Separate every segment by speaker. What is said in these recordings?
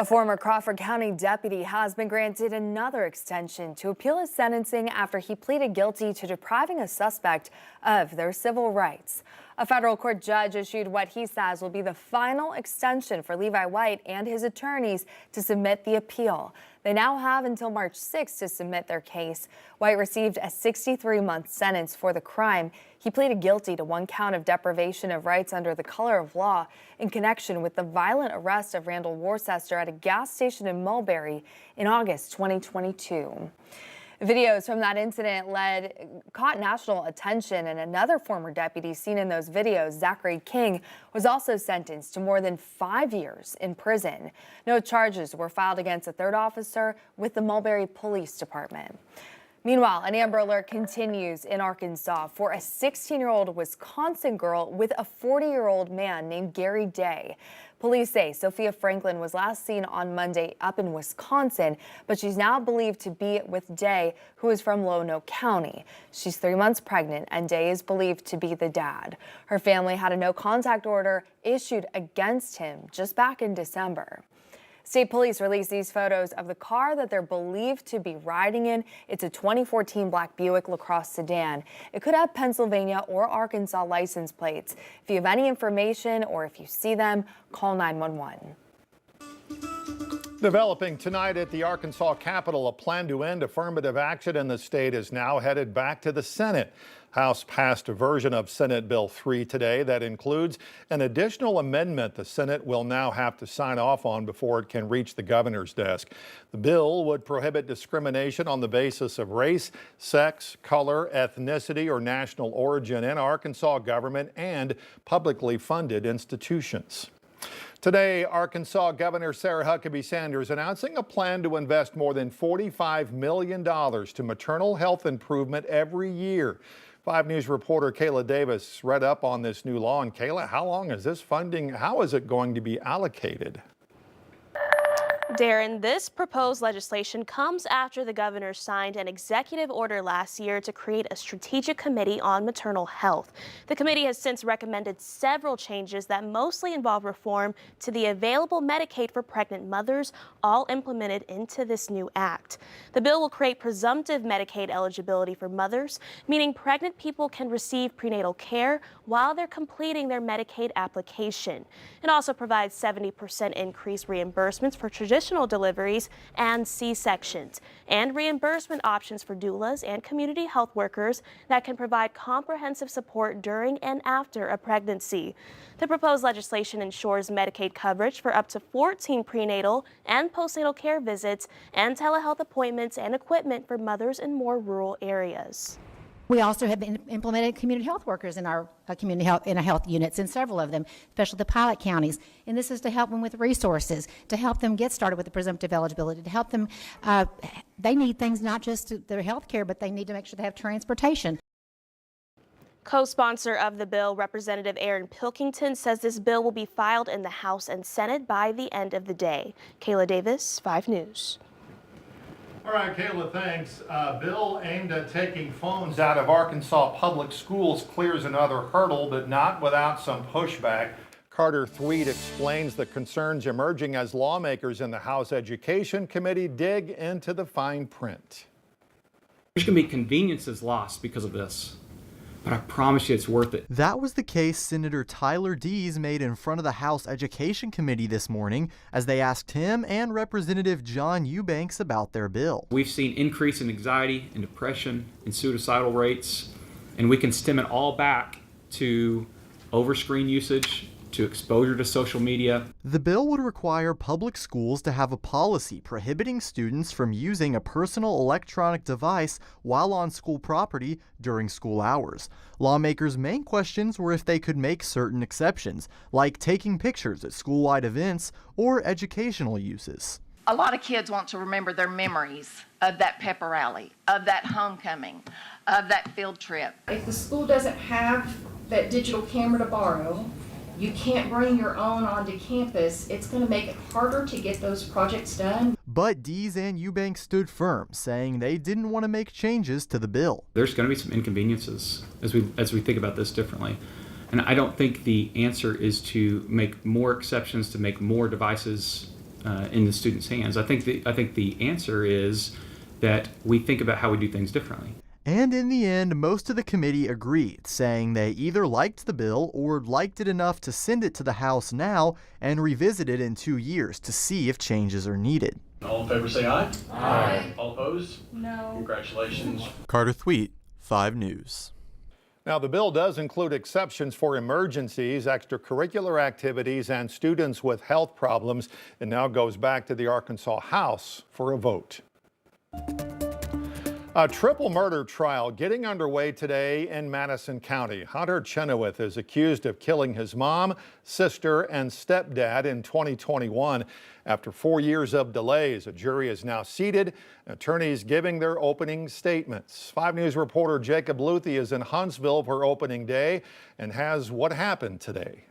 Speaker 1: A former Crawford County deputy has been granted another extension to appeal his sentencing after he pleaded guilty to depriving a suspect of their civil rights. A federal court judge issued what he says will be the final extension for Levi White and his attorneys to submit the appeal. They now have until March 6 to submit their case. White received a 63-month sentence for the crime. He pleaded guilty to one count of deprivation of rights under the color of law in connection with the violent arrest of Randall Worcester at a gas station in Mulberry in August 2022. Videos from that incident caught national attention, and another former deputy seen in those videos, Zachary King, was also sentenced to more than 5 years in prison. No charges were filed against a third officer with the Mulberry Police Department. Meanwhile, an Amber Alert continues in Arkansas for a 16-year-old Wisconsin girl with a 40-year-old man named Gary Day. Police say Sophia Franklin was last seen on Monday up in Wisconsin, but she's now believed to be with Day, who is from Lonoke County. She's 3 months pregnant, and Day is believed to be the dad. Her family had a no-contact order issued against him just back in December. State police released these photos of the car that they're believed to be riding in. It's a 2014 black Buick LaCrosse sedan. It could have Pennsylvania or Arkansas license plates. If you have any information or if you see them, call 911.
Speaker 2: Developing tonight at the Arkansas Capitol, a plan to end affirmative action in the state is now headed back to the Senate. House passed a version of Senate Bill 3 today that includes an additional amendment the Senate will now have to sign off on before it can reach the governor's desk. The bill would prohibit discrimination on the basis of race, sex, color, ethnicity, or national origin in Arkansas government and publicly funded institutions. Today, Arkansas Governor Sarah Huckabee Sanders announcing a plan to invest more than $45 million to maternal health improvement every year. 5 News reporter Kayla Davis read up on this new law. And Kayla, how long is this funding? How is it going to be allocated?
Speaker 3: Darren, this proposed legislation comes after the governor signed an executive order last year to create a strategic committee on maternal health. The committee has since recommended several changes that mostly involve reform to the available Medicaid for pregnant mothers, all implemented into this new act. The bill will create presumptive Medicaid eligibility for mothers, meaning pregnant people can receive prenatal care while they're completing their Medicaid application. It also provides 70% increased reimbursements for traditional deliveries and C-sections, and reimbursement options for doulas and community health workers that can provide comprehensive support during and after a pregnancy. The proposed legislation ensures Medicaid coverage for up to 14 prenatal and postnatal care visits and telehealth appointments and equipment for mothers in more rural areas.
Speaker 4: We also have implemented community health workers in our community health units, in several of them, especially the pilot counties. And this is to help them with resources, to help them get started with the presumptive eligibility, to help them. They need things not just their health care, but they need to make sure they have transportation.
Speaker 3: Co-sponsor of the bill, Representative Aaron Pilkington, says this bill will be filed in the House and Senate by the end of the day. Kayla Davis, 5 News.
Speaker 2: All right, Kayla, thanks. Bill aimed at taking phones out of Arkansas public schools clears another hurdle, but not without some pushback. Carter Thweed explains the concerns emerging as lawmakers in the House Education Committee dig into the fine print.
Speaker 5: There's going to be conveniences lost because of this, but I promise you it's worth it.
Speaker 6: That was the case Senator Tyler Dees made in front of the House Education Committee this morning as they asked him and Representative John Eubanks about their bill.
Speaker 5: We've seen increase in anxiety and depression and suicidal rates, and we can stem it all back to overscreen usage, to exposure to social media.
Speaker 6: The bill would require public schools to have a policy prohibiting students from using a personal electronic device while on school property during school hours. Lawmakers' main questions were if they could make certain exceptions, like taking pictures at school-wide events or educational uses.
Speaker 7: A lot of kids want to remember their memories of that pepper rally, of that homecoming, of that field trip.
Speaker 8: If the school doesn't have that digital camera to borrow, you can't bring your own onto campus, it's going to make it harder to get those projects done.
Speaker 6: But Dees and Eubanks stood firm, saying they didn't want to make changes to the bill.
Speaker 5: There's going to be some inconveniences as we think about this differently. And I don't think the answer is to make more exceptions, to make more devices in the student's hands. I think the answer is that we think about how we do things differently.
Speaker 6: And in the end, most of the committee agreed, saying they either liked the bill or liked it enough to send it to the House now and revisit it in 2 years to see if changes are needed.
Speaker 9: All in favor say aye.
Speaker 10: Aye.
Speaker 9: All opposed?
Speaker 10: No.
Speaker 9: Congratulations.
Speaker 6: Carter Thweet, 5 News.
Speaker 2: Now, the bill does include exceptions for emergencies, extracurricular activities, and students with health problems. It now goes back to the Arkansas House for a vote. A triple murder trial getting underway today in Madison County. Hunter Chenoweth is accused of killing his mom, sister, and stepdad in 2021. After 4 years of delays, a jury is now seated, attorneys giving their opening statements. 5 News reporter Jacob Luthi is in Huntsville for opening day and has what happened today.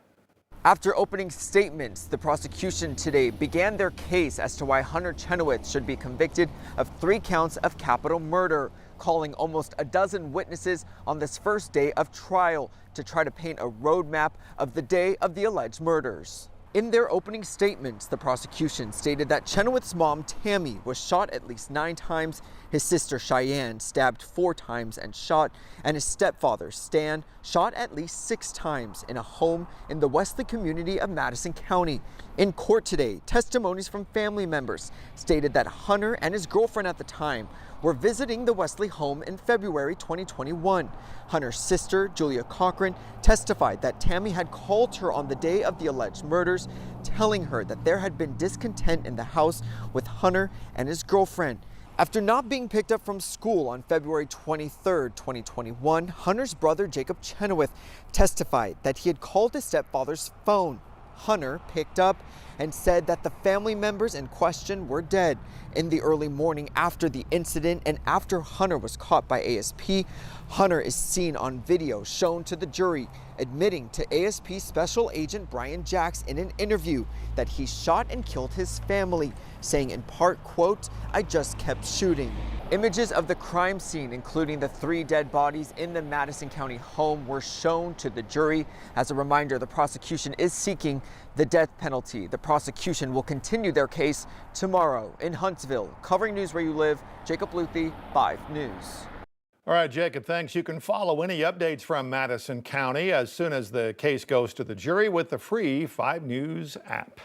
Speaker 11: After opening statements, the prosecution today began their case as to why Hunter Chenoweth should be convicted of 3 counts of capital murder, calling almost a dozen witnesses on this first day of trial to try to paint a roadmap of the day of the alleged murders. In their opening statements, the prosecution stated that Chenoweth's mom, Tammy, was shot at least 9 times, his sister Cheyenne stabbed 4 times and shot, and his stepfather, Stan, shot at least 6 times in a home in the Wesley community of Madison County. In court today, testimonies from family members stated that Hunter and his girlfriend at the time were visiting the Wesley home in February 2021. Hunter's sister, Julia Cochran, testified that Tammy had called her on the day of the alleged murders, telling her that there had been discontent in the house with Hunter and his girlfriend. After not being picked up from school on February 23, 2021, Hunter's brother, Jacob Chenoweth, testified that he had called his stepfather's phone. Hunter picked up and said that the family members in question were dead. In the early morning after the incident and after Hunter was caught by ASP, Hunter is seen on video shown to the jury, admitting to ASP Special Agent Brian Jacks in an interview that he shot and killed his family, saying in part, quote, "I just kept shooting." Images of the crime scene, including the 3 dead bodies in the Madison County home, were shown to the jury. As a reminder, the prosecution is seeking the death penalty. The prosecution will continue their case tomorrow in Huntsville. Covering news where you live, Jacob Luthi, 5 News.
Speaker 2: All right, Jacob, thanks. You can follow any updates from Madison County as soon as the case goes to the jury with the free 5 News app.